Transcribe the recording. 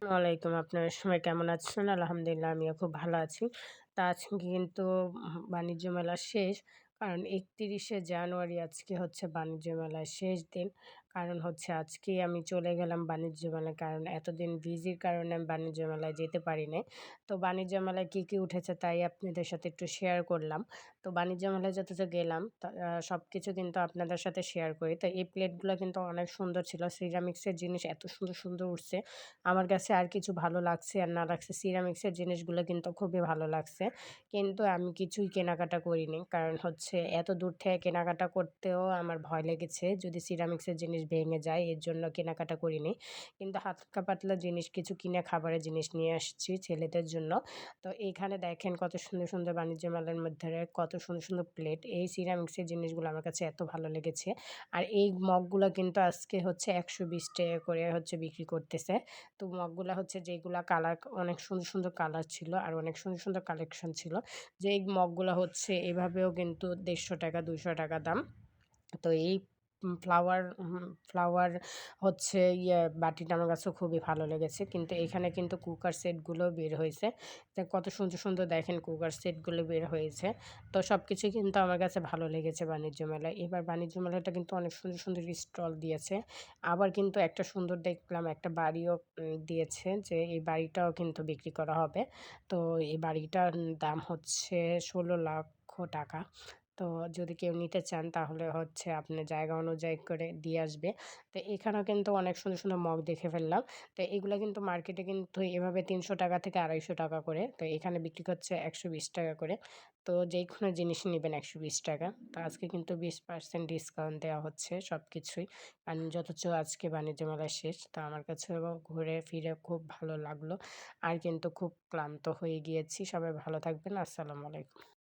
ওয়ালাইকুম। আপনারা সবাই কেমন আছেন? আলহামদুলিল্লাহ আমিও খুব ভালো আছি। তা আজকে কিন্তু বাণিজ্য মেলা শেষ। কারণ ৩১শে জানুয়ারি আজকে হচ্ছে বাণিজ্য মেলার শেষ দিন। কারণ হচ্ছে আজকেই আমি চলে গেলাম বাণিজ্য মেলায়। কারণ এতদিন বিজির কারণে আমি বাণিজ্য মেলায় যেতে পারি নাই। তো বাণিজ্য মেলায় কী উঠেছে তাই আপনাদের সাথে একটু শেয়ার করলাম। তো বাণিজ্য মেলায় যত গেলাম সবকিছু কিন্তু আপনাদের সাথে শেয়ার করি। তো এই প্লেটগুলো কিন্তু অনেক সুন্দর ছিল। সিরামিক্সের জিনিস এত সুন্দর উঠছে। আমার কাছে আর কিছু ভালো লাগছে আর না লাগছে সিরামিক্সের জিনিসগুলো কিন্তু খুবই ভালো লাগছে। কিন্তু আমি কিছুই কেনাকাটা করিনি। কারণ হচ্ছে এত দূর থেকে কেনাকাটা করতেও আমার ভয় লেগেছে যদি সিরামিক্সের জিনিস ভেঙে যায় এর জন্য কেনাকাটা করিনি। কিন্তু হালকা পাতলা জিনিস কিছু কিনে খাবারের জিনিস নিয়ে আসছি ছেলেদের জন্য। তো এইখানে দেখেন কত সুন্দর বাণিজ্য মেলার মধ্যে কত সুন্দর প্লেট। এই সিরামিক্সের জিনিসগুলো আমার কাছে এত ভালো লেগেছে। আর এই মগগুলো কিন্তু আজকে হচ্ছে ৳১২০ করে হচ্ছে বিক্রি করতেছে। তো মগগুলা হচ্ছে যেগুলা কালার অনেক সুন্দর কালার ছিল আর অনেক সুন্দর কালেকশন ছিল। যেই মগগুলা হচ্ছে এভাবেও কিন্তু ৳১৫০ ৳২০০ দাম। তো এই ফ্লাওয়ার হচ্ছে বাটিটা আমার কাছেও খুবই ভালো লেগেছে। কিন্তু এখানে কিন্তু কুকার সেটগুলো বের হয়েছে। তো কত সুন্দর দেখেন কুকার সেটগুলো বের হয়েছে। তো সবকিছুই কিন্তু আমার কাছে ভালো লেগেছে বাণিজ্য মেলায়। এবার বাণিজ্য মেলাটা কিন্তু অনেক সুন্দর স্টল দিয়েছে। আবার কিন্তু একটা সুন্দর দেখলাম একটা বাড়িও দিয়েছে যে এই বাড়িটাও কিন্তু বিক্রি করা হবে। তো এই বাড়িটার দাম হচ্ছে ৳১৬,০০,০০০। তো যদি কেউ নিতে চান তাহলে হচ্ছে আপনার জায়গা অনুযায়ী করে দিয়ে আসবে। তো এখানেও কিন্তু অনেক সুন্দর মগ দেখে ফেললাম। তো এগুলা কিন্তু মার্কেটে কিন্তু এভাবে ৳৩০০ থেকে ৳২৫০ করে। তো এখানে বিক্রি করছে ৳১২০ করে। তো যেকোনো জিনিস নিবেন ৳১২০। তো আজকে কিন্তু 20% ডিসকাউন্ট দেওয়া হচ্ছে সবকিছুই। যথচ আজকে বাণিজ্য মেলা শেষ। তো আমার কাছেও ঘুরে ফিরে খুব ভালো লাগলো। আর কিন্তু খুব ক্লান্ত হয়ে গিয়েছি। সবাই ভালো থাকবেন। আসসালামু আলাইকুম।